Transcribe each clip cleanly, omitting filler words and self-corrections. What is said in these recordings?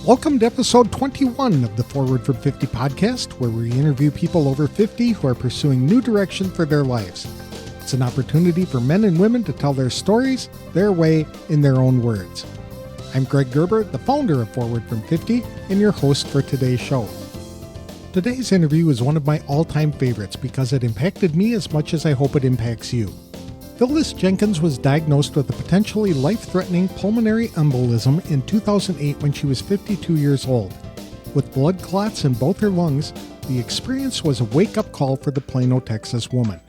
Welcome to episode 21 of the Forward from 50 podcast, where we interview people over 50 who are pursuing new direction for their lives. It's an opportunity for men and women to tell their stories, their way, in their own words. I'm Greg Gerber, the founder of Forward from 50, and your host for today's show. Today's interview is one of my all-time favorites because it impacted me as much as I hope it impacts you. Phyllis Jenkins was diagnosed with a potentially life-threatening pulmonary embolism in 2008 when she was 52 years old. With blood clots in both her lungs, the experience was a wake-up call for the Plano, Texas woman.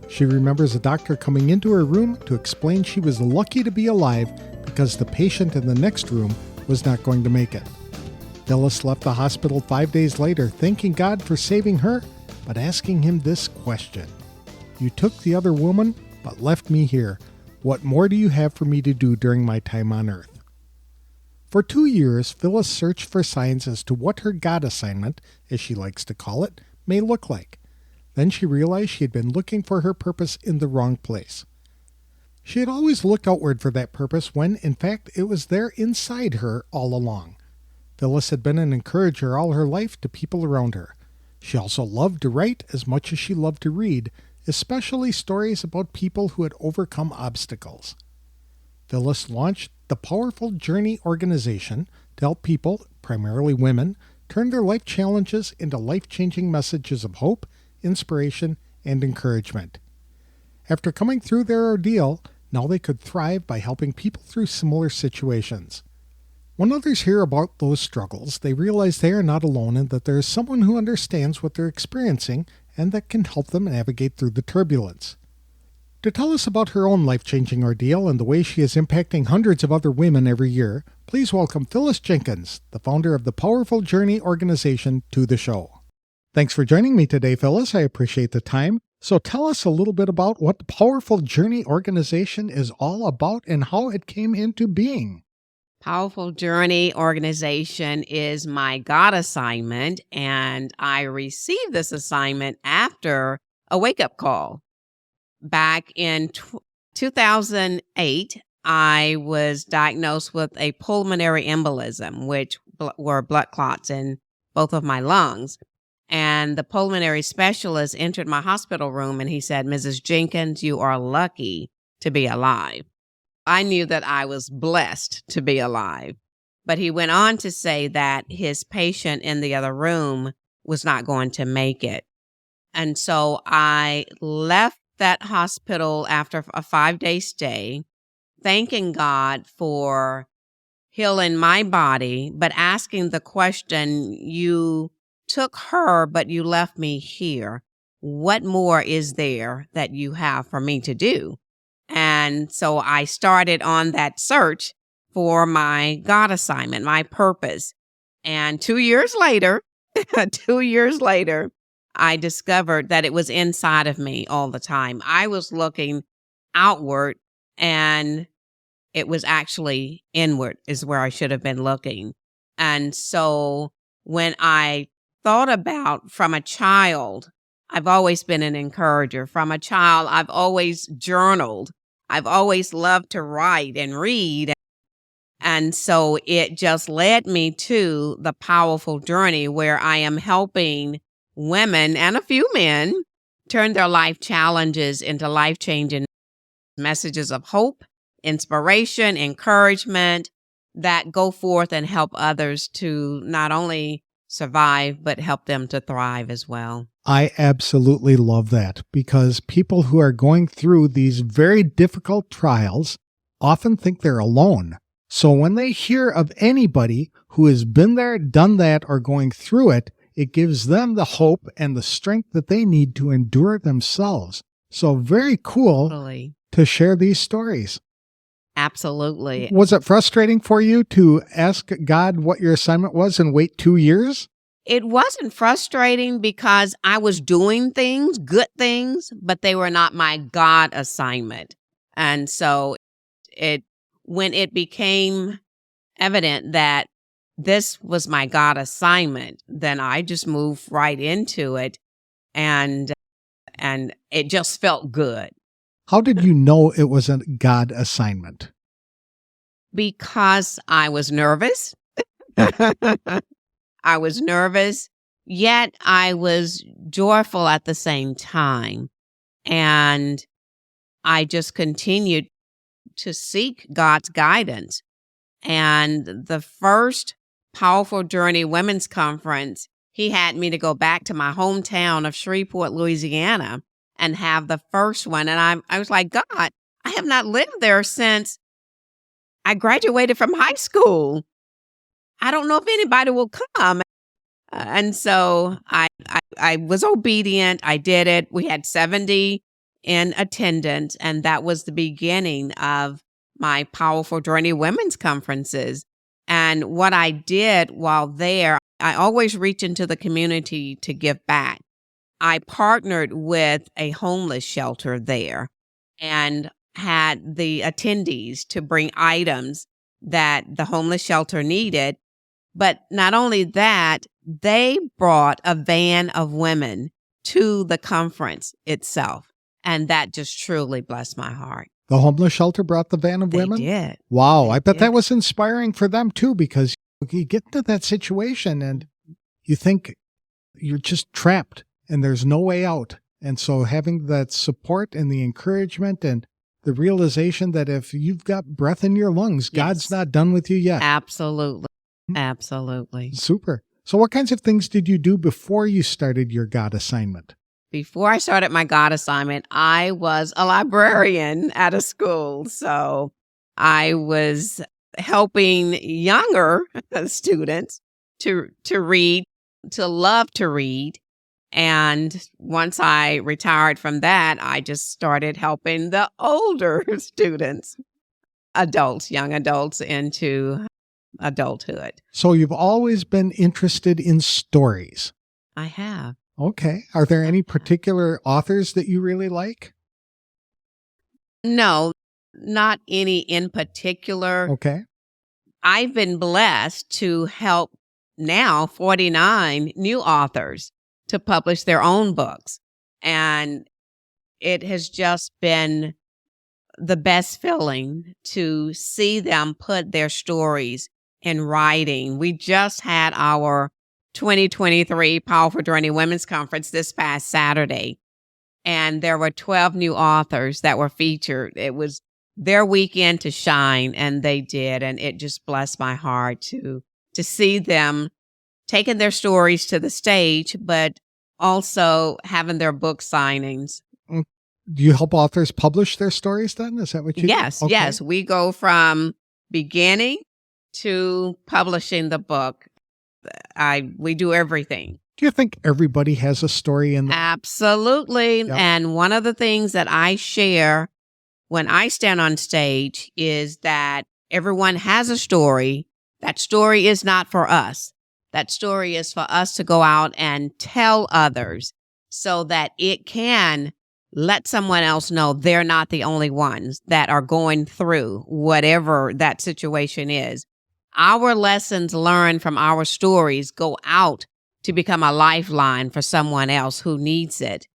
She remembers a doctor coming into her room to explain she was lucky to be alive because the patient in the next room was not going to make it. Phyllis left the hospital 5 days later, thanking God for saving her, but asking him this question: "You took the other woman, but left me here. What more do you have for me to do during my time on earth?" For 2 years, Phyllis searched for signs as to what her God assignment, as she likes to call it, may look like. Then she realized she had been looking for her purpose in the wrong place. She had always looked outward for that purpose when, in fact, it was there inside her all along. Phyllis had been an encourager all her life to people around her. She also loved to write as much as she loved to read, especially stories about people who had overcome obstacles. Phyllis launched the Powerful Journey organization to help people, primarily women, turn their life challenges into life-changing messages of hope, inspiration, and encouragement. After coming through their ordeal, now they could thrive by helping people through similar situations. When others hear about those struggles, they realize they are not alone and that there is someone who understands what they're experiencing and that can help them navigate through the turbulence. To tell us about her own life-changing ordeal and the way she is impacting hundreds of other women every year, please welcome Phyllis Jenkins, the founder of the Powerful Journey organization, to the show. Thanks for joining me today, Phyllis. I appreciate the time. So tell us a little bit about what the Powerful Journey organization is all about and how it came into being. Powerful Journey organization is my God assignment, and I received this assignment after a wake-up call. Back in 2008, I was diagnosed with a pulmonary embolism, which were blood clots in both of my lungs. And the pulmonary specialist entered my hospital room and he said, "Mrs. Jenkins, you are lucky to be alive." I knew that I was blessed to be alive, but he went on to say that his patient in the other room was not going to make it. And so I left that hospital after a 5-day stay, thanking God for healing my body, but asking the question, "You took her, but you left me here. What more is there that you have for me to do?" And so I started on that search for my God assignment, my purpose. And 2 years later, 2 years later, I discovered that it was inside of me all the time. I was looking outward and it was actually inward is where I should have been looking. And so when I thought about from a child, I've always been an encourager. From a child, I've always journaled. I've always loved to write and read. And so it just led me to the Powerful Journey where I am helping women and a few men turn their life challenges into life-changing messages of hope, inspiration, encouragement that go forth and help others to not only survive, but help them to thrive as well. I absolutely love that because people who are going through these very difficult trials often think they're alone. So when they hear of anybody who has been there, done that, or going through it, it gives them the hope and the strength that they need to endure themselves. So very cool Totally. To share these stories. Absolutely. Was it frustrating for you to ask God what your assignment was and wait 2 years? It wasn't frustrating because I was doing things, good things, but they were not my God assignment. And so when it became evident that this was my God assignment, then I just moved right into it and it just felt good. How did you know it was a God assignment? Because I was nervous. I was nervous, yet I was joyful at the same time. And I just continued to seek God's guidance. And the first Powerful Journey Women's Conference, he had me to go back to my hometown of Shreveport, Louisiana, and have the first one. And I was like, God, I have not lived there since I graduated from high school. I don't know if anybody will come. And so I was obedient. I did it. We had 70 in attendance, and that was the beginning of my Powerful Journey Women's Conferences. And what I did while there, I always reach into the community to give back. I partnered with a homeless shelter there and had the attendees to bring items that the homeless shelter needed. But not only that, they brought a van of women to the conference itself. And that just truly blessed my heart. The homeless shelter brought the van of women? They did. Wow. I bet that was inspiring for them too, because you get into that situation and you think you're just trapped and there's no way out. And so having that support and the encouragement and the realization that if you've got breath in your lungs, God's not done with you yet. Absolutely. Absolutely. Super. So what kinds of things did you do before you started your God assignment? Before I started my God assignment, I was a librarian at a school. So I was helping younger students to read, to love to read. And once I retired from that, I just started helping the older students, young adults into adulthood. So you've always been interested in stories. I have. Okay. Are there any particular authors that you really like? No, not any in particular. Okay. I've been blessed to help now 49 new authors to publish their own books. And it has just been the best feeling to see them put their stories in writing. We just had our 2023 Powerful Journey Women's Conference this past Saturday, and there were 12 new authors that were featured. It was their weekend to shine, and they did, and it just blessed my heart to see them taking their stories to the stage, but also having their book signings. Do you help authors publish their stories then? Is that what you do? Yes, Okay. yes. We go from beginning to publishing the book. We do everything. Do you think everybody has a story in them? Absolutely. Yep. And one of the things that I share when I stand on stage is that everyone has a story. That story is not for us. That story is for us to go out and tell others so that it can let someone else know they're not the only ones that are going through whatever that situation is. Our lessons learned from our stories go out to become a lifeline for someone else who needs it.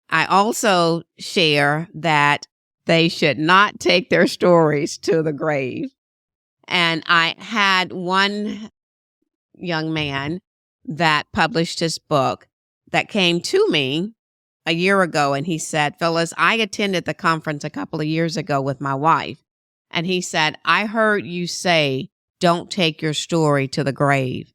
I also share that they should not take their stories to the grave. And I had one young man that published his book that came to me a year ago, and he said, Phyllis, I attended the conference a couple of years ago with my wife. And he said, I heard you say, don't take your story to the grave.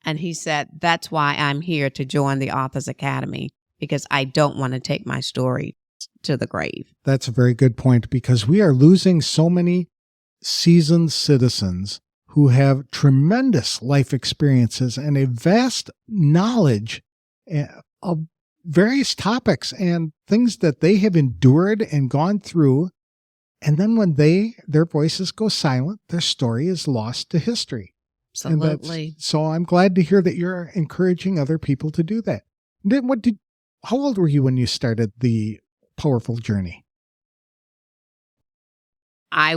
And he said, that's why I'm here to join the Authors Academy, because I don't want to take my story to the grave. That's a very good point, because we are losing so many seasoned citizens who have tremendous life experiences and a vast knowledge of various topics and things that they have endured and gone through. And then when their voices go silent, their story is lost to history. Absolutely. So I'm glad to hear that you're encouraging other people to do that. How old were you when you started the Powerful Journey? I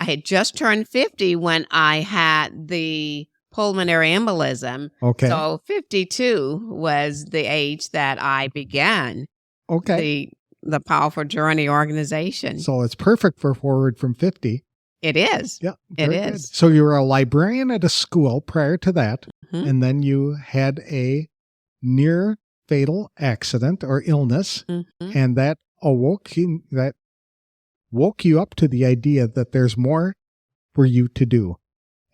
had just turned 50 when I had the pulmonary embolism. Okay. So 52 was the age that I began Okay. the Powerful Journey organization. So it's perfect for Forward from 50. It is. Yeah, It very good. is. So you were a librarian at a school prior to that, Mhm. and then you had a near fatal accident or illness, Mhm. and that woke you up to the idea that there's more for you to do.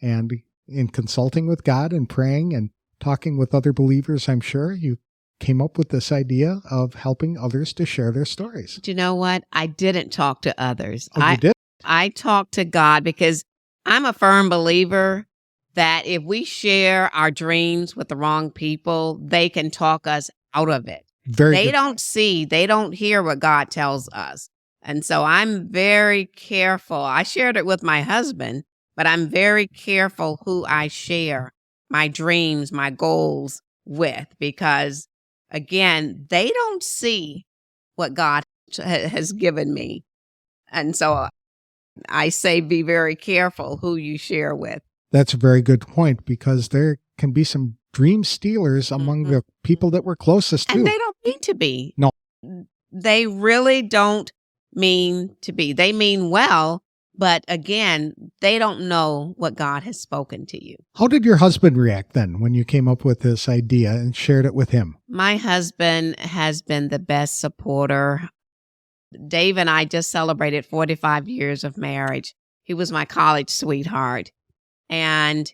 And in consulting with God and praying and talking with other believers, I'm sure you came up with this idea of helping others to share their stories. Do you know what? I didn't talk to others. Oh, you did? I talked to God because I'm a firm believer that if we share our dreams with the wrong people, they can talk us out of it. Very They good. they don't hear what God tells us. And so I'm very careful. I shared it with my husband, but I'm very careful who I share my dreams, my goals with, because again, they don't see what God has given me. And so I say be very careful who you share with. That's a very good point, because there can be some dream stealers among Mhm. the people that we're closest to. And they don't mean to be. No. They really don't mean to be. They mean well, but again, they don't know what God has spoken to you. How did your husband react then when you came up with this idea and shared it with him? My husband has been the best supporter. Dave and I just celebrated 45 years of marriage. He was my college sweetheart. And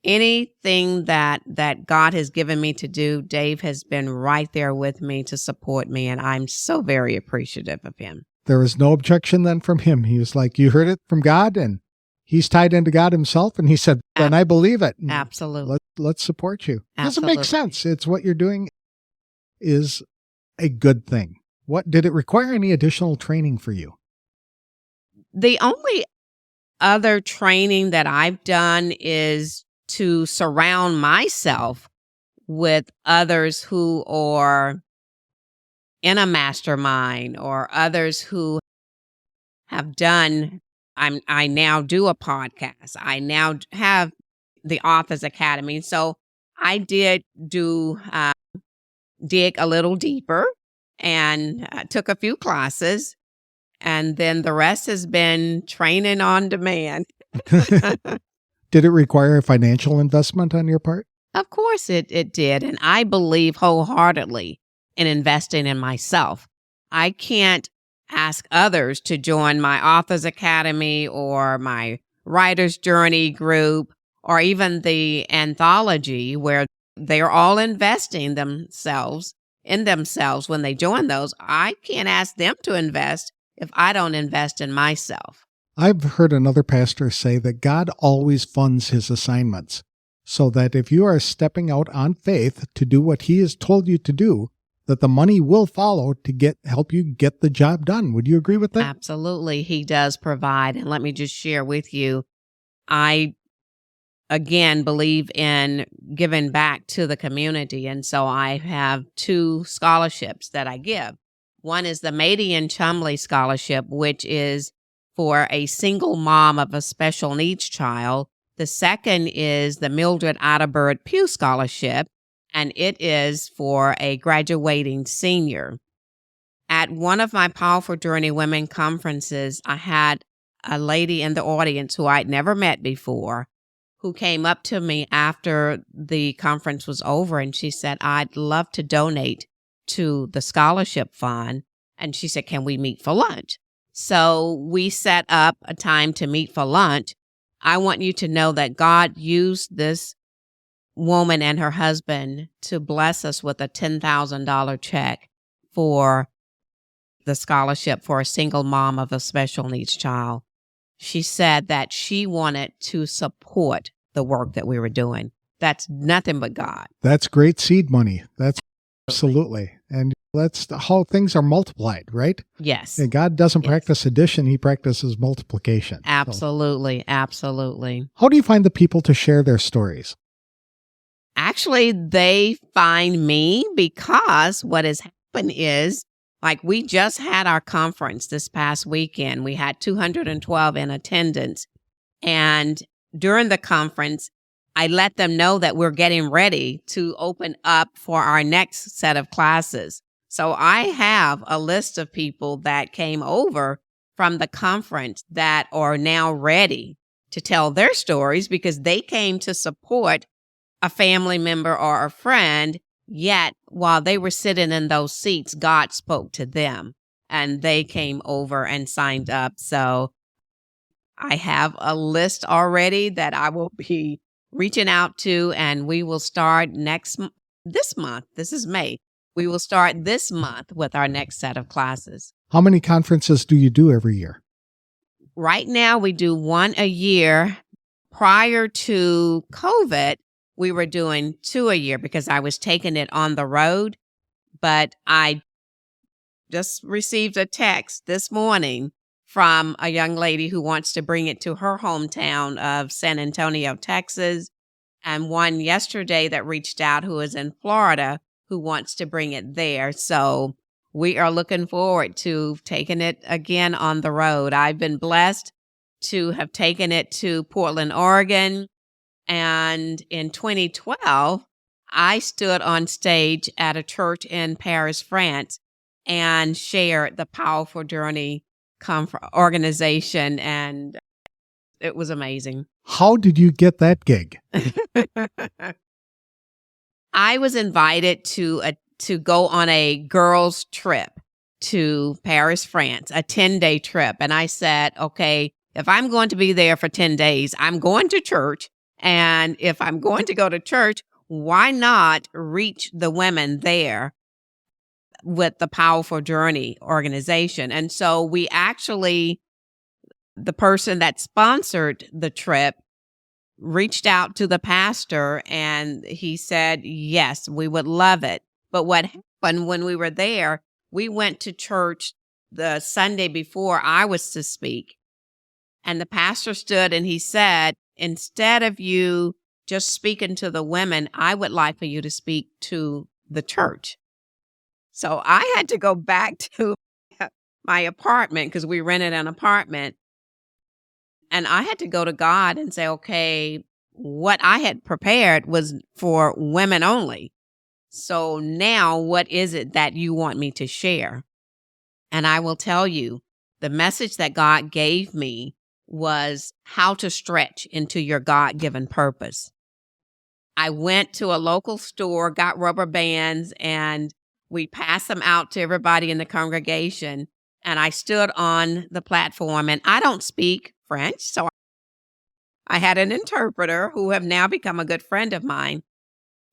anything that God has given me to do, Dave has been right there with me to support me, and I'm so very appreciative of him. There was no objection then from him. He was like, you heard it from God, and he's tied into God himself. And he said, then I believe it. And Absolutely. let's support you. Absolutely. Doesn't make sense. It's what you're doing is a good thing. What did it require any additional training for you? The only other training that I've done is to surround myself with others who are in a mastermind or others who have done. I now do a podcast. I now have the Authors Academy. So I did dig a little deeper and took a few classes. And then the rest has been training on demand. Did it require a financial investment on your part? Of course it did. And I believe wholeheartedly in investing in myself. I can't ask others to join my Authors Academy or my Writer's Journey group or even the anthology where they're all investing themselves in themselves when they join those. I can't ask them to invest if I don't invest in myself. I've heard another pastor say that God always funds his assignments, so that if you are stepping out on faith to do what he has told you to do, that the money will follow to help you get the job done. Would you agree with that? Absolutely. He does provide. And let me just share with you, I, again, believe in giving back to the community. And so I have 2 scholarships that I give. One is the Mady and Chumley Scholarship, which is for a single mom of a special needs child. The second is the Mildred Otterbird Pugh Scholarship, and it is for a graduating senior. At one of my Powerful Journey Women conferences, I had a lady in the audience who I'd never met before, who came up to me after the conference was over, and she said, I'd love to donate to the scholarship fund. And she said, can we meet for lunch? So we set up a time to meet for lunch. I want you to know that God used this woman and her husband to bless us with a $10,000 check for the scholarship for a single mom of a special needs child. She said that she wanted to support the work that we were doing. That's nothing but God. That's great seed money. That's absolutely. And that's how things are multiplied, right? Yes. And God doesn't practice addition, he practices multiplication. Absolutely. So, absolutely. how do you find the people to share their stories? Actually, they find me because what has happened is, like, we just had our conference this past weekend. We had 212 in attendance. And during the conference, I let them know that we're getting ready to open up for our next set of classes. So I have a list of people that came over from the conference that are now ready to tell their stories because they came to support a family member or a friend, yet while they were sitting in those seats, God spoke to them and they came over and signed up. So I have a list already that I will be reaching out to, and we will start this month. This is May. We will start this month with our next set of classes. How many conferences do you do every year? Right now, we do one a year. Prior to COVID, we were doing 2 a year because I was taking it on the road. But I just received a text this morning from a young lady who wants to bring it to her hometown of San Antonio, Texas, and one yesterday that reached out who is in Florida who wants to bring it there. So we are looking forward to taking it again on the road. I've been blessed to have taken it to Portland, Oregon. And in 2012, I stood on stage at a church in Paris, France, and shared the Powerful Journey organization. And it was amazing. How did you get that gig? I was invited to go on a girls' trip to Paris, France, a 10-day trip. And I said, okay, if I'm going to be there for 10 days, I'm going to church. And if I'm going to go to church, why not reach the women there with the Powerful Journey organization? And so we actually, the person that sponsored the trip reached out to the pastor and he said, yes, we would love it. But what happened when we were there, we went to church the Sunday before I was to speak. And the pastor stood and he said, instead of you just speaking to the women, I would like for you to speak to the church. So I had to go back to my apartment because we rented an apartment. And I had to go to God and say, okay, what I had prepared was for women only. So now what is it that you want me to share? And I will tell you, the message that God gave me was how to stretch into your God-given purpose. I went to a local store, got rubber bands, and we passed them out to everybody in the congregation. And I stood on the platform, and I don't speak French, so I had an interpreter who have now become a good friend of mine.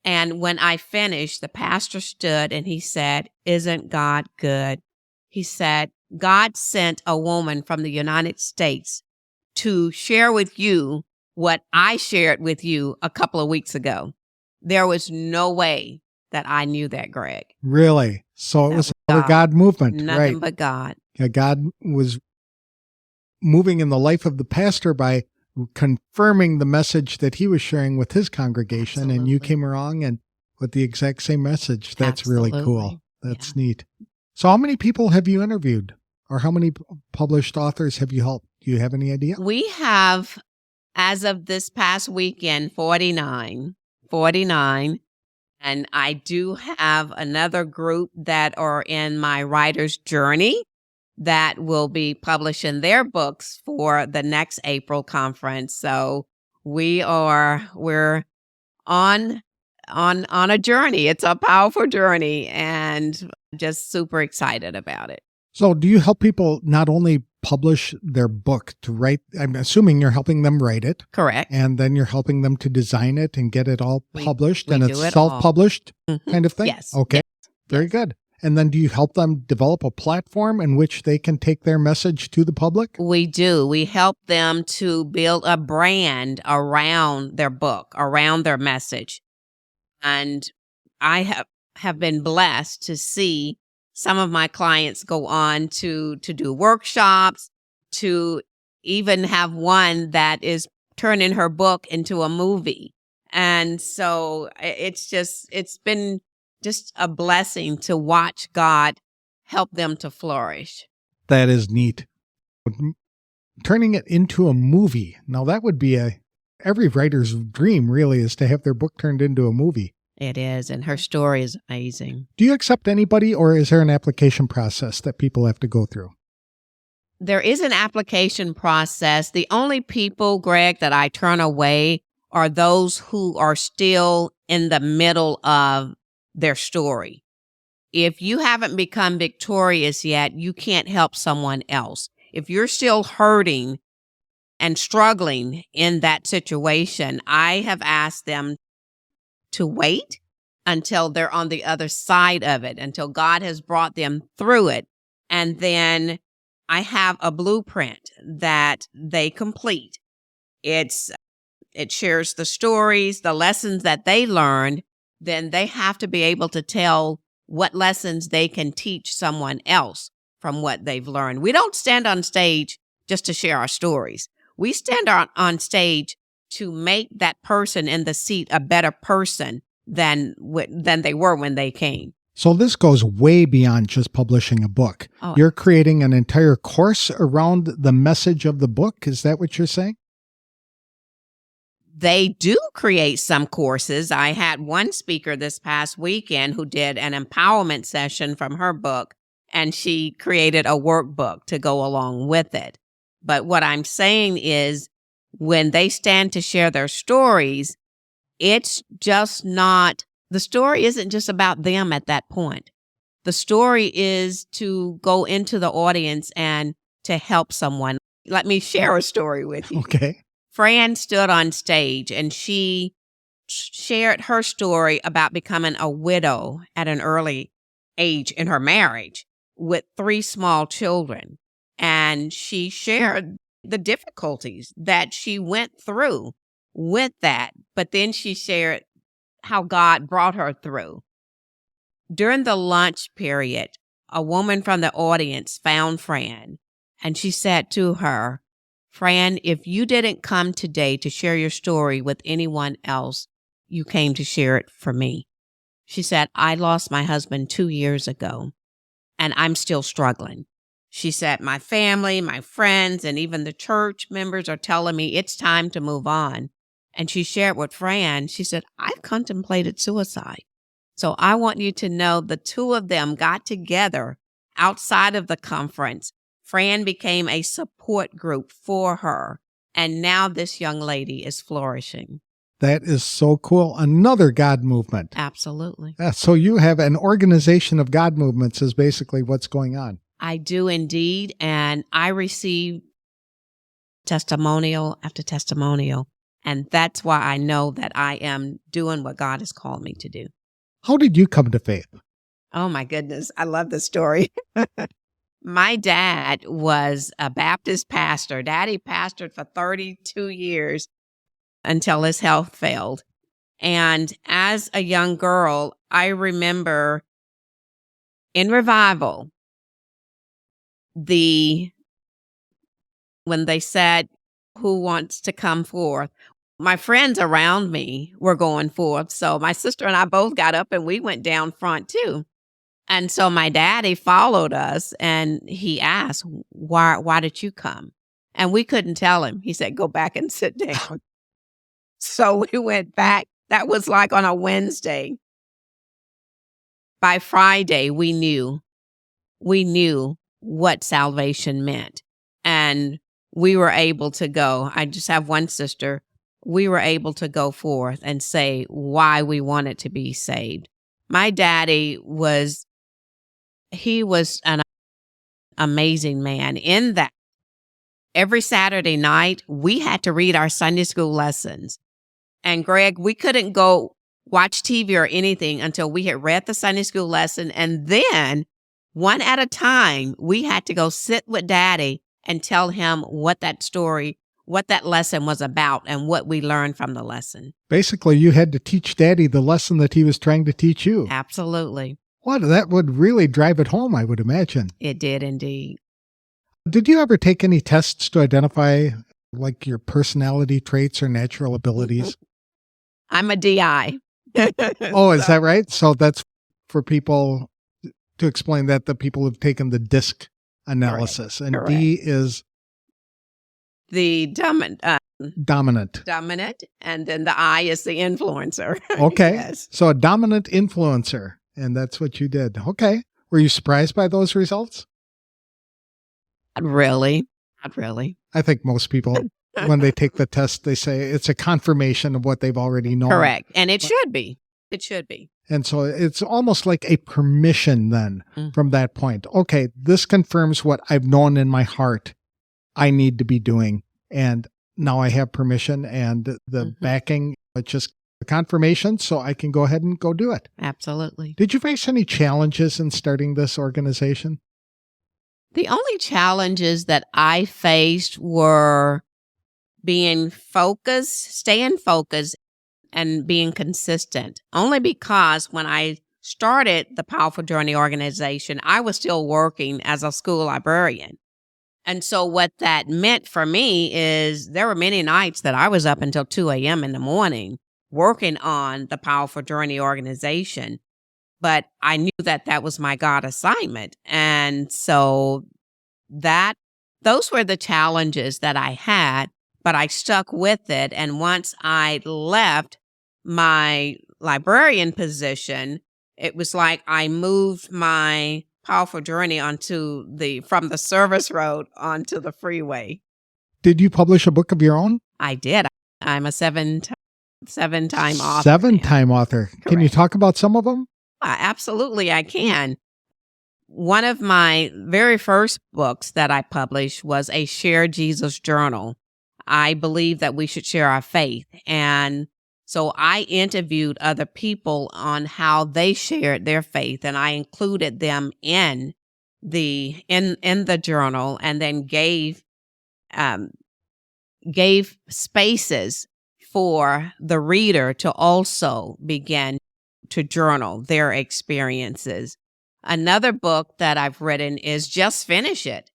And when I finished, the pastor stood and he said, "Isn't God good?" He said, "God sent a woman from the United States to share with you what I shared with you a couple of weeks ago." There was no way that I knew that, Greg. Really? So it was a God movement, Nothing right? but God. Yeah, God was moving in the life of the pastor by confirming the message that he was sharing with his congregation. Absolutely. And you came along and with the exact same message. That's really cool. That's neat. So how many people have you interviewed, or how many published authors have you helped? Do you have any idea? We have, as of this past weekend, 49. And I do have another group that are in my writer's journey that will be publishing their books for the next April conference. So we're on a journey. It's a powerful journey, and just super excited about it. So do you help people not only publish their book to write? I'm assuming you're helping them write it. Correct. And then you're helping them to design it and get it all published, we and do it's it self-published kind of thing? Yes. Okay. Yes. Very good. And then do you help them develop a platform in which they can take their message to the public? We do. We help them to build a brand around their book, around their message. And I have been blessed to see some of my clients go on to do workshops, to even have one that is turning her book into a movie. And so it's been just a blessing to watch God help them to flourish. That is neat. Turning it into a movie. Now that would be every writer's dream, really, is to have their book turned into a movie. It is, and her story is amazing. Do you accept anybody, or is there an application process that people have to go through? There is an application process. The only people, Greg, that I turn away are those who are still in the middle of their story. If you haven't become victorious yet, you can't help someone else. If you're still hurting and struggling in that situation, I have asked them to wait until they're on the other side of it, until God has brought them through it. And then I have a blueprint that they complete. It shares the stories, the lessons that they learned. Then they have to be able to tell what lessons they can teach someone else from what they've learned. We don't stand on stage just to share our stories. We stand on stage to make that person in the seat a better person than they were when they came. So this goes way beyond just publishing a book. Oh. You're creating an entire course around the message of the book. Is that what you're saying? They do create some courses. I had one speaker this past weekend who did an empowerment session from her book, and she created a workbook to go along with it. But what I'm saying is when they stand to share their stories, it's just not, the story isn't just about them at that point. The story is to go into the audience and to help someone. Let me share a story with you. Okay. Fran stood on stage and she shared her story about becoming a widow at an early age in her marriage with 3 small children. And she shared the difficulties that she went through with that. But then she shared how God brought her through. During the lunch period, a woman from the audience found Fran, and she said to her, "Fran, if you didn't come today to share your story with anyone else, you came to share it for me." She said, "I lost my husband 2 years ago, and I'm still struggling." She said, "My family, my friends, and even the church members are telling me it's time to move on." And she shared with Fran, she said, "I've contemplated suicide." So I want you to know the two of them got together outside of the conference. Fran became a support group for her. And now this young lady is flourishing. That is so cool. Another God movement. Absolutely. So you have an organization of God movements is basically what's going on. I do indeed. And I receive testimonial after testimonial. And that's why I know that I am doing what God has called me to do. How did you come to faith? Oh, my goodness. I love this story. My dad was a Baptist pastor. Daddy pastored for 32 years until his health failed. And as a young girl, I remember in revival, when they said, "Who wants to come forth?" My friends around me were going forth. So my sister and I both got up and we went down front too. And so my daddy followed us and he asked, why did you come? And we couldn't tell him. He said, "Go back and sit down." So we went back. That was like on a Wednesday. By Friday, we knew what salvation meant. And we were able to go. I just have one sister. We were able to go forth and say why we wanted to be saved. My daddy was an amazing man in that every Saturday night we had to read our Sunday school lessons. And Greg, we couldn't go watch TV or anything until we had read the Sunday school lesson. And then one at a time, we had to go sit with Daddy and tell him what that lesson was about and what we learned from the lesson. Basically, you had to teach Daddy the lesson that he was trying to teach you. Absolutely. What? That would really drive it home, I would imagine. It did indeed. Did you ever take any tests to identify like your personality traits or natural abilities? I'm a DI. Oh, is that right? So that's for people to explain that the people who've taken the DISC analysis. Correct. And D is the dominant, and then the I is the influencer. Okay. Yes. So a dominant influencer, and that's what you did. Okay. Were you surprised by those results? Not really. Not really. I think most people, when they take the test, they say it's a confirmation of what they've already known. Correct. And it should be. It should be. And so it's almost like a permission then from that point. Okay, this confirms what I've known in my heart I need to be doing. And now I have permission and the backing, it's just a confirmation, so I can go ahead and go do it. Absolutely. Did you face any challenges in starting this organization? The only challenges that I faced were being focused, staying focused, and being consistent. Only because when I started the Powerful Journey organization, I was still working as a school librarian. And so what that meant for me is there were many nights that I was up until 2 a.m. in the morning working on the Powerful Journey organization. But I knew that that was my God assignment. And so those were the challenges that I had, but I stuck with it. And once I left my librarian position, it was like I moved my Powerful Journey from the service road onto the freeway. Did you publish a book of your own? I did. I'm a seven-time author. Seven-time author. Correct. Can you talk about some of them? Absolutely, I can. One of my very first books that I published was a Share Jesus Journal. I believe that we should share our faith. And so I interviewed other people on how they shared their faith, and I included them in the journal, and then gave spaces for the reader to also begin to journal their experiences. Another book that I've written is Just Finish It.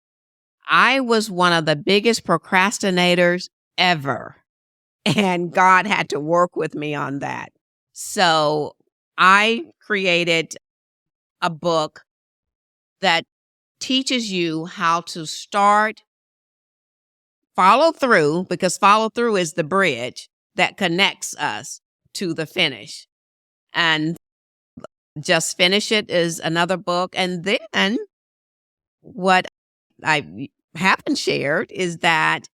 I was one of the biggest procrastinators ever, and God had to work with me on that. So I created a book that teaches you how to start, follow through, because follow through is the bridge that connects us to the finish. And Just Finish It is another book. And then what I haven't shared is that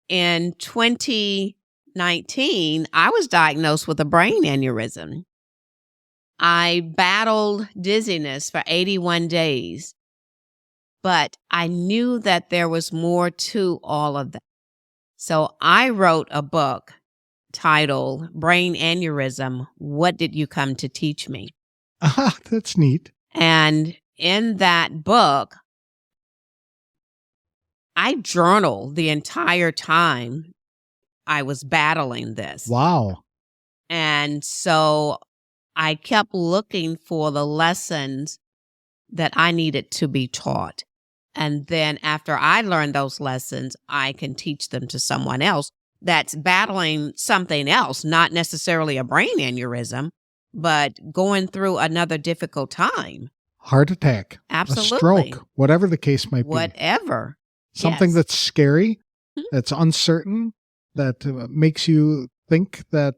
in 2019, I was diagnosed with a brain aneurysm. I battled dizziness for 81 days, but I knew that there was more to all of that. So I wrote a book titled Brain Aneurysm, What Did You Come to Teach Me? That's neat. And in that book, I journaled the entire time I was battling this. Wow. And so I kept looking for the lessons that I needed to be taught. And then after I learned those lessons, I can teach them to someone else that's battling something else, not necessarily a brain aneurysm, but going through another difficult time. Heart attack. Absolutely. A stroke, whatever the case might be. Whatever. Something Yes. that's scary, Mhm. that's uncertain, that makes you think that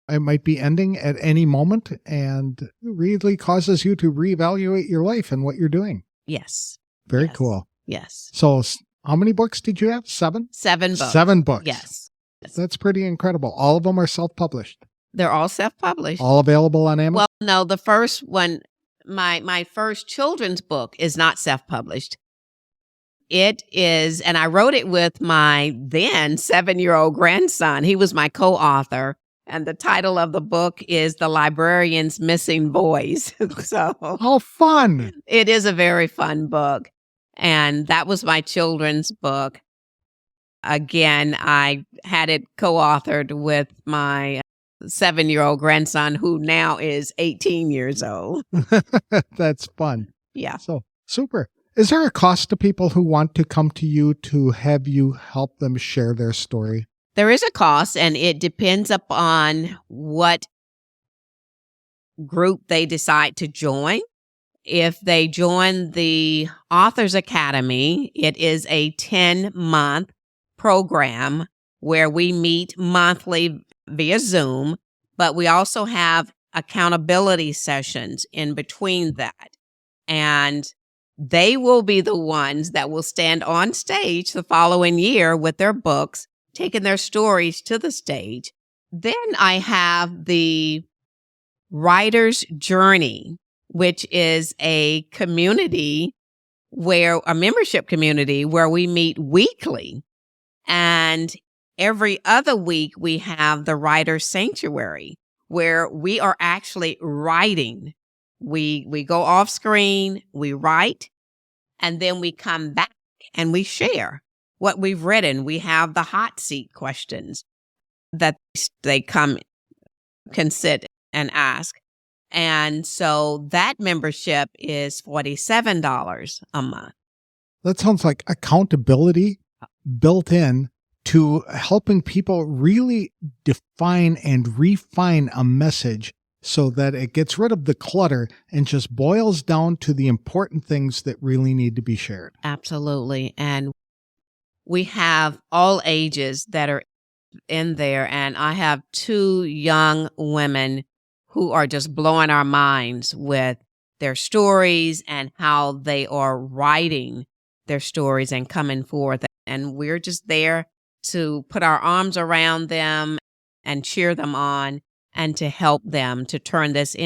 it might be ending at any moment and really causes you to reevaluate your life and what you're doing. Yes. Very Yes. cool. Yes. So how many books did you have? 7? 7 books. 7 books. Yes. That's pretty incredible. All of them are self-published. They're all self-published. All available on Amazon? Well, no, the first one, my first children's book is not self-published. It is, and I wrote it with my then 7-year-old grandson. He was my co-author. And the title of the book is The Librarian's Missing Boys. So How fun. it is a very fun book. And that was my children's book. Again, I had it co-authored with my 7-year-old grandson, who now is 18 years old. That's fun. Yeah. So super. Is there a cost to people who want to come to you to have you help them share their story? There is a cost, and it depends upon what group they decide to join. If they join the Authors Academy, it is a 10-month program where we meet monthly via Zoom, but we also have accountability sessions in between that. And they will be the ones that will stand on stage the following year with their books, taking their stories to the stage. Then I have the Writer's Journey, which is a community a membership community where we meet weekly. And every other week we have the Writer's Sanctuary, where we are actually writing. We go off screen, we write, and then we come back and we share what we've written. We have the hot seat questions that they can sit and ask. And so that membership is $47 a month. That sounds like accountability built in to helping people really define and refine a message so that it gets rid of the clutter and just boils down to the important things that really need to be shared. Absolutely. And we have all ages that are in there. And I have 2 young women who are just blowing our minds with their stories and how they are writing their stories and coming forth. And we're just there to put our arms around them and cheer them on and to help them to turn this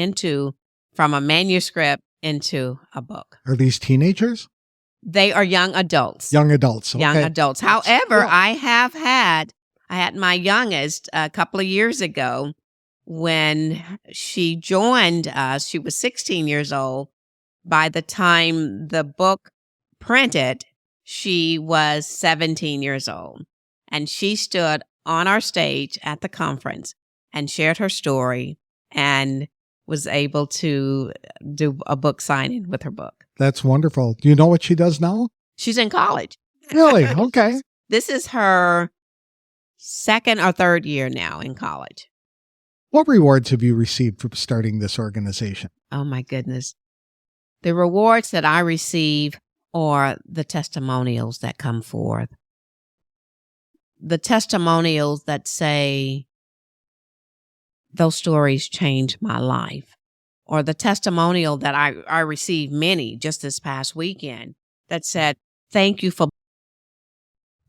from a manuscript into a book. Are these teenagers? They are young adults. Young adults. Okay. Young adults. However, yeah. I had my youngest a couple of years ago when she joined us. She was 16 years old. By the time the book printed, she was 17 years old. And she stood on our stage at the conference and shared her story and was able to do a book signing with her book. That's wonderful. Do you know what she does now? She's in college. Really? Okay. This is her 2nd or 3rd year now in college. What rewards have you received for starting this organization? Oh, my goodness. The rewards that I receive are the testimonials that come forth. The testimonials that say, those stories changed my life. Or the testimonial that I received many just this past weekend that said, thank you for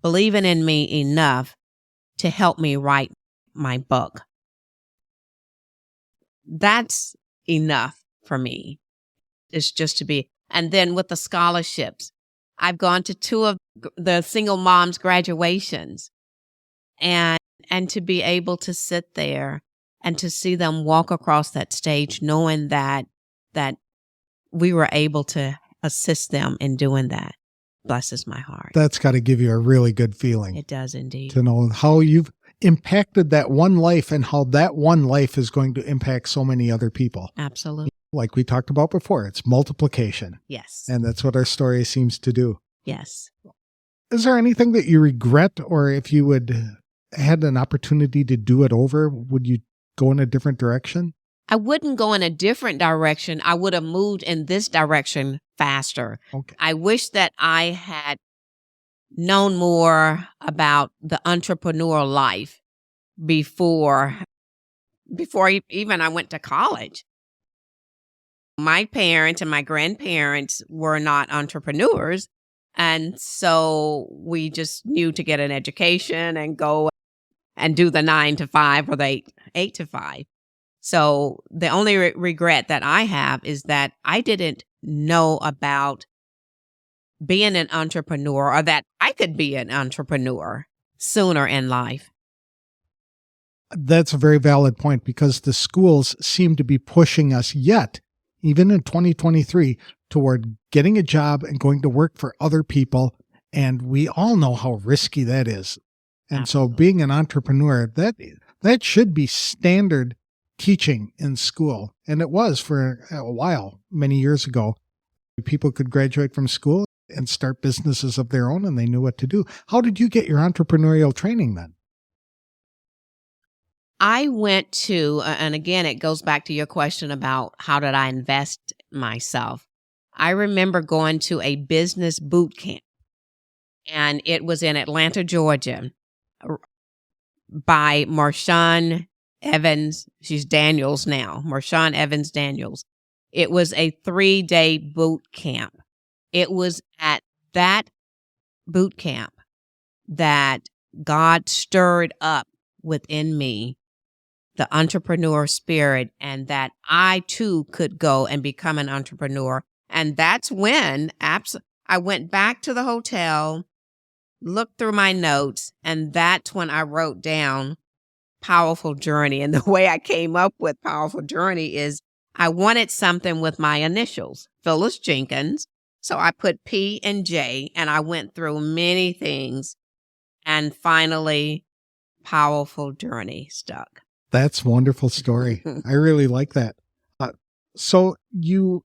believing in me enough to help me write my book. That's enough for me. It's just to be. And then with the scholarships, I've gone to 2 of the single moms' graduations and to be able to sit there and to see them walk across that stage knowing that we were able to assist them in doing that blesses my heart. That's got to give you a really good feeling. It does indeed. To know how you've impacted that one life and how that one life is going to impact so many other people. Absolutely. Like we talked about before, it's multiplication. Yes. And that's what our story seems to do. Yes. Is there anything that you regret, or if you had an opportunity to do it over, would you go in a different direction? I wouldn't go in a different direction. I would have moved in this direction faster. Okay. I wish that I had known more about the entrepreneurial life before even I went to college. My parents and my grandparents were not entrepreneurs. And so we just knew to get an education and go and do the 9 to 5 or the 8 to 5. So the only regret that I have is that I didn't know about being an entrepreneur, or that I could be an entrepreneur sooner in life. That's a very valid point, because the schools seem to be pushing us yet, even in 2023, toward getting a job and going to work for other people. And we all know how risky that is. And Absolutely. So being an entrepreneur, that should be standard teaching in school. And it was for a while, many years ago. People could graduate from school and start businesses of their own, and they knew what to do. How did you get your entrepreneurial training then? I went to, and again, it goes back to your question about how did I invest myself. I remember going to a business boot camp, and it was in Atlanta, Georgia, by Marshawn Evans. She's Daniels now, Marshawn Evans Daniels. It was a 3-day boot camp It was at that boot camp that God stirred up within me the entrepreneur spirit, and that I too could go and become an entrepreneur. And that's when I went back to the hotel, looked through my notes, and that's when I wrote down Powerful Journey. And the way I came up with Powerful Journey is I wanted something with my initials, Phyllis Jenkins. So I put P and J, and I went through many things, and finally, Powerful Journey stuck. That's a wonderful story. I really like that. So you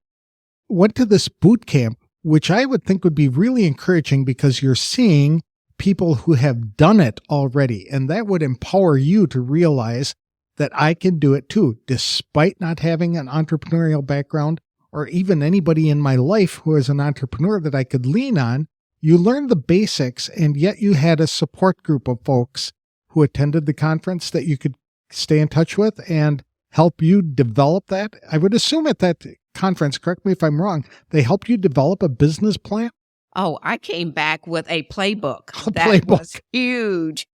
went to this boot camp, which I would think would be really encouraging because you're seeing people who have done it already. And that would empower you to realize that I can do it too, despite not having an entrepreneurial background or even anybody in my life who is an entrepreneur that I could lean on. You learned the basics, and yet you had a support group of folks who attended the conference that you could stay in touch with and help you develop that. I would assume at that conference, correct me if I'm wrong, they helped you develop a business plan? Oh, I came back with a playbook. That was huge,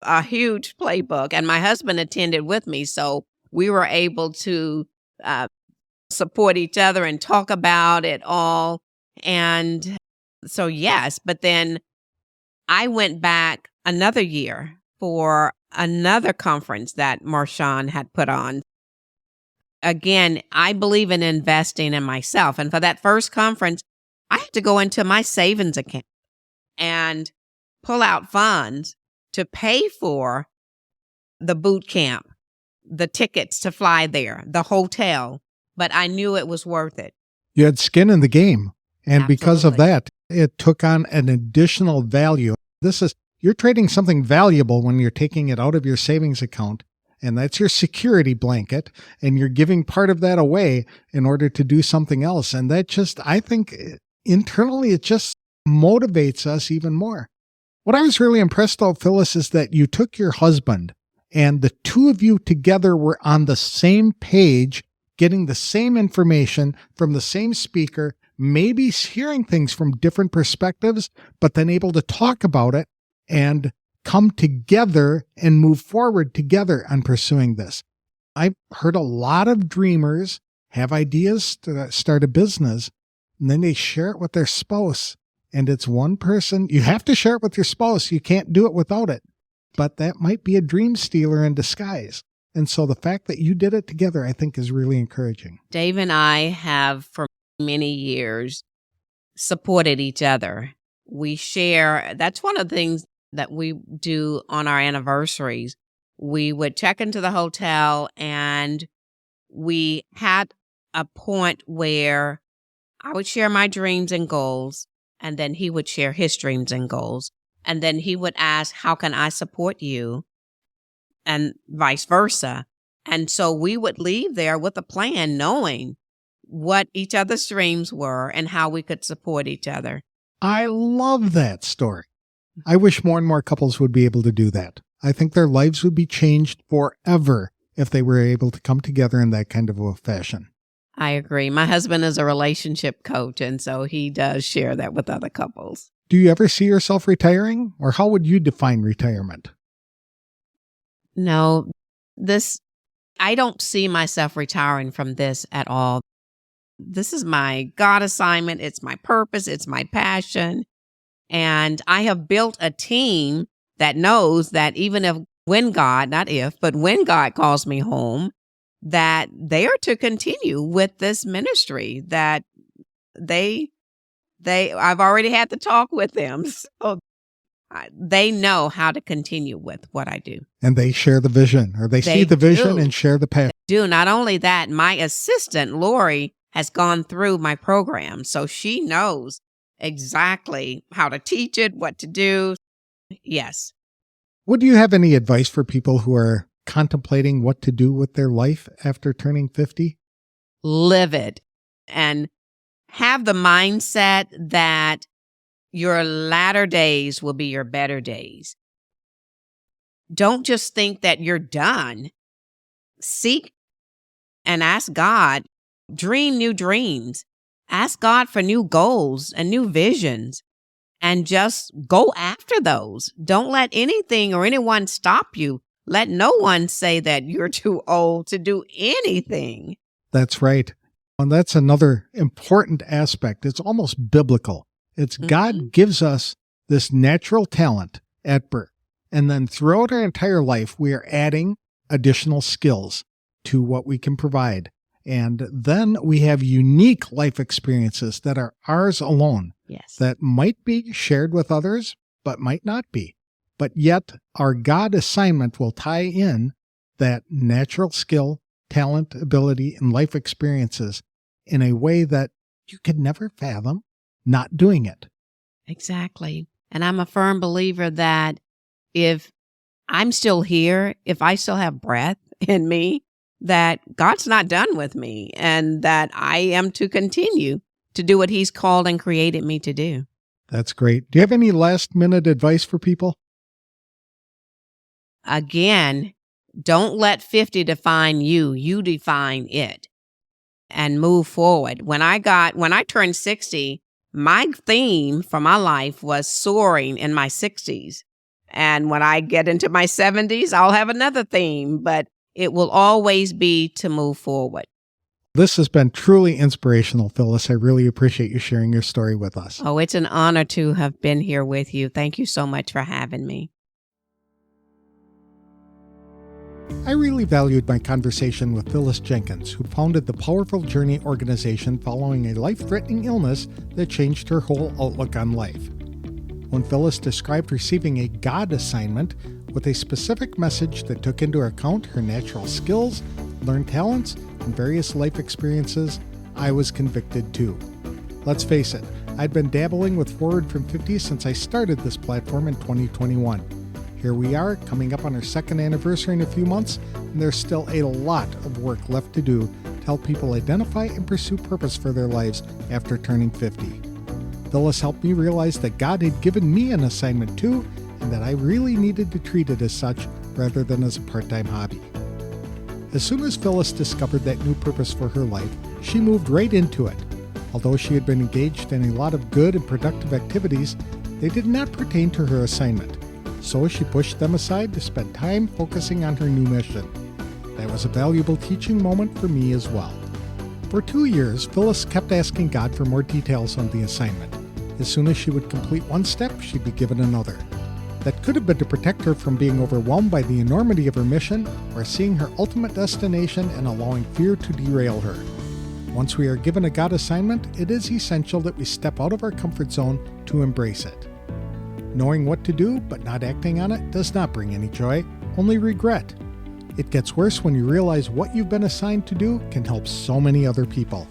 a huge playbook. And my husband attended with me, so we were able to support each other and talk about it all. And so, yes, but then I went back another year for another conference that Marshawn had put on. Again, I believe in investing in myself. And for that first conference, I had to go into my savings account and pull out funds to pay for the boot camp, the tickets to fly there, the hotel. But I knew it was worth it. You had skin in the game. And Absolutely. Because of that, it took on an additional value. You're trading something valuable when you're taking it out of your savings account, and that's your security blanket, and you're giving part of that away in order to do something else. And that I think internally, it just motivates us even more. What I was really impressed though, Phyllis, is that you took your husband and the two of you together were on the same page, getting the same information from the same speaker, maybe hearing things from different perspectives, but then able to talk about it and come together and move forward together on pursuing this. I've heard a lot of dreamers have ideas to start a business, and then they share it with their spouse. And it's one person. You have to share it with your spouse. You can't do it without it. But that might be a dream stealer in disguise. And so the fact that you did it together, I think, is really encouraging. Dave and I have, for many years, supported each other. We share. That's one of the things that we do on our anniversaries. We would check into the hotel, and we had a point where I would share my dreams and goals, and then he would share his dreams and goals. And then he would ask, how can I support you? And vice versa. And so we would leave there with a plan, knowing what each other's dreams were and how we could support each other. I love that story. I wish more and more couples would be able to do that. I think their lives would be changed forever if they were able to come together in that kind of a fashion. I agree. My husband is a relationship coach, and so he does share that with other couples. Do you ever see yourself retiring, or how would you define retirement? No, I don't see myself retiring from this at all. This is my God assignment. It's my purpose. It's my passion. And I have built a team that knows that even when God calls me home, that they are to continue with this ministry, that I've already had the talk with them. So they know how to continue with what I do. And they share the vision, or they see the vision and share the passion. They do. Not only that, my assistant, Lori, has gone through my program. So she knows exactly how to teach it, what to do. Yes. Would you have any advice for people who are contemplating what to do with their life after turning 50? Live it and have the mindset that your latter days will be your better days. Don't just think that you're done. Seek and ask God, dream new dreams, ask God for new goals and new visions and just go after those. Don't let anything or anyone stop you. Let no one say that you're too old to do anything. That's right. And that's another important aspect. It's almost biblical. It's God gives us this natural talent at birth. And then throughout our entire life, we are adding additional skills to what we can provide. And then we have unique life experiences that are ours alone. Yes. That might be shared with others, but might not be. But yet our God assignment will tie in that natural skill, talent, ability, and life experiences in a way that you could never fathom not doing it. Exactly. And I'm a firm believer that if I'm still here, if I still have breath in me, that God's not done with me and that I am to continue to do what He's called and created me to do. That's great. Do you have any last minute advice for people? Again, don't let 50 define you. You define it and move forward. When I turned 60, my theme for my life was soaring in my 60s. And when I get into my 70s, I'll have another theme, but it will always be to move forward. This has been truly inspirational, Phyllis. I really appreciate you sharing your story with us. Oh, it's an honor to have been here with you. Thank you so much for having me. I really valued my conversation with Phyllis Jenkins, who founded the Powerful Journey organization following a life-threatening illness that changed her whole outlook on life. When Phyllis described receiving a God assignment with a specific message that took into account her natural skills, learned talents, and various life experiences, I was convicted too. Let's face it, I'd been dabbling with Forward from 50 since I started this platform in 2021. Here we are, coming up on our second anniversary in a few months, and there's still a lot of work left to do to help people identify and pursue purpose for their lives after turning 50. Phyllis helped me realize that God had given me an assignment too, and that I really needed to treat it as such rather than as a part-time hobby. As soon as Phyllis discovered that new purpose for her life, she moved right into it. Although she had been engaged in a lot of good and productive activities, they did not pertain to her assignment. So she pushed them aside to spend time focusing on her new mission. That was a valuable teaching moment for me as well. For 2 years, Phyllis kept asking God for more details on the assignment. As soon as she would complete one step, she'd be given another. That could have been to protect her from being overwhelmed by the enormity of her mission or seeing her ultimate destination and allowing fear to derail her. Once we are given a God assignment, it is essential that we step out of our comfort zone to embrace it. Knowing what to do but not acting on it does not bring any joy, only regret. It gets worse when you realize what you've been assigned to do can help so many other people.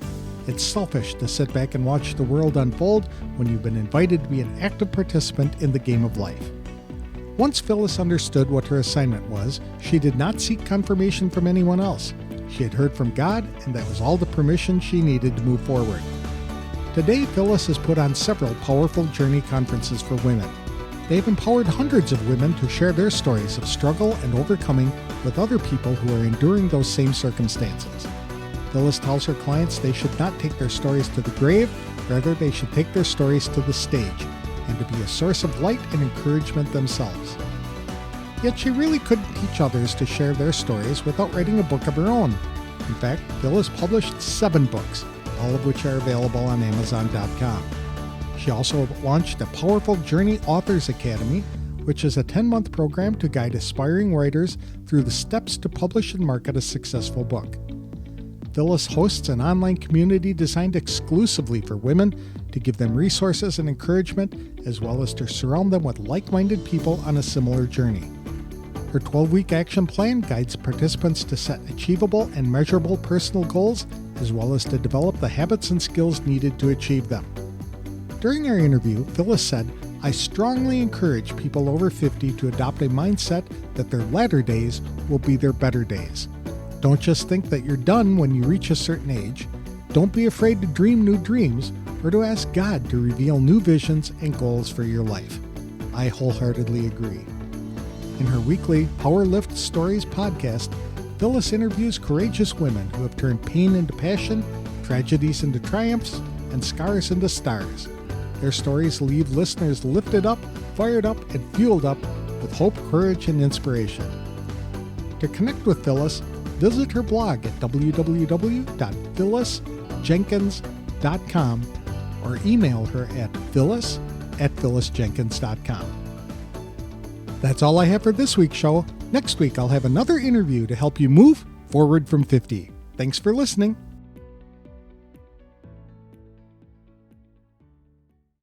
It's selfish to sit back and watch the world unfold when you've been invited to be an active participant in the game of life. Once Phyllis understood what her assignment was, she did not seek confirmation from anyone else. She had heard from God, and that was all the permission she needed to move forward. Today, Phyllis has put on several powerful journey conferences for women. They've empowered hundreds of women to share their stories of struggle and overcoming with other people who are enduring those same circumstances. Phyllis tells her clients they should not take their stories to the grave, rather they should take their stories to the stage, and to be a source of light and encouragement themselves. Yet she really couldn't teach others to share their stories without writing a book of her own. In fact, Phyllis published 7 books, all of which are available on Amazon.com. She also launched the Powerful Journey Authors Academy, which is a 10-month program to guide aspiring writers through the steps to publish and market a successful book. Phyllis hosts an online community designed exclusively for women to give them resources and encouragement, as well as to surround them with like-minded people on a similar journey. Her 12-week action plan guides participants to set achievable and measurable personal goals, as well as to develop the habits and skills needed to achieve them. During our interview, Phyllis said, "I strongly encourage people over 50 to adopt a mindset that their latter days will be their better days. Don't just think that you're done when you reach a certain age. Don't be afraid to dream new dreams or to ask God to reveal new visions and goals for your life." I wholeheartedly agree. In her weekly Power Lift Stories podcast, Phyllis interviews courageous women who have turned pain into passion, tragedies into triumphs, and scars into stars. Their stories leave listeners lifted up, fired up, and fueled up with hope, courage, and inspiration. To connect with Phyllis, visit her blog at www.phyllisjenkins.com or email her at phyllis@phyllisjenkins.com. That's all I have for this week's show. Next week, I'll have another interview to help you move forward from 50. Thanks for listening.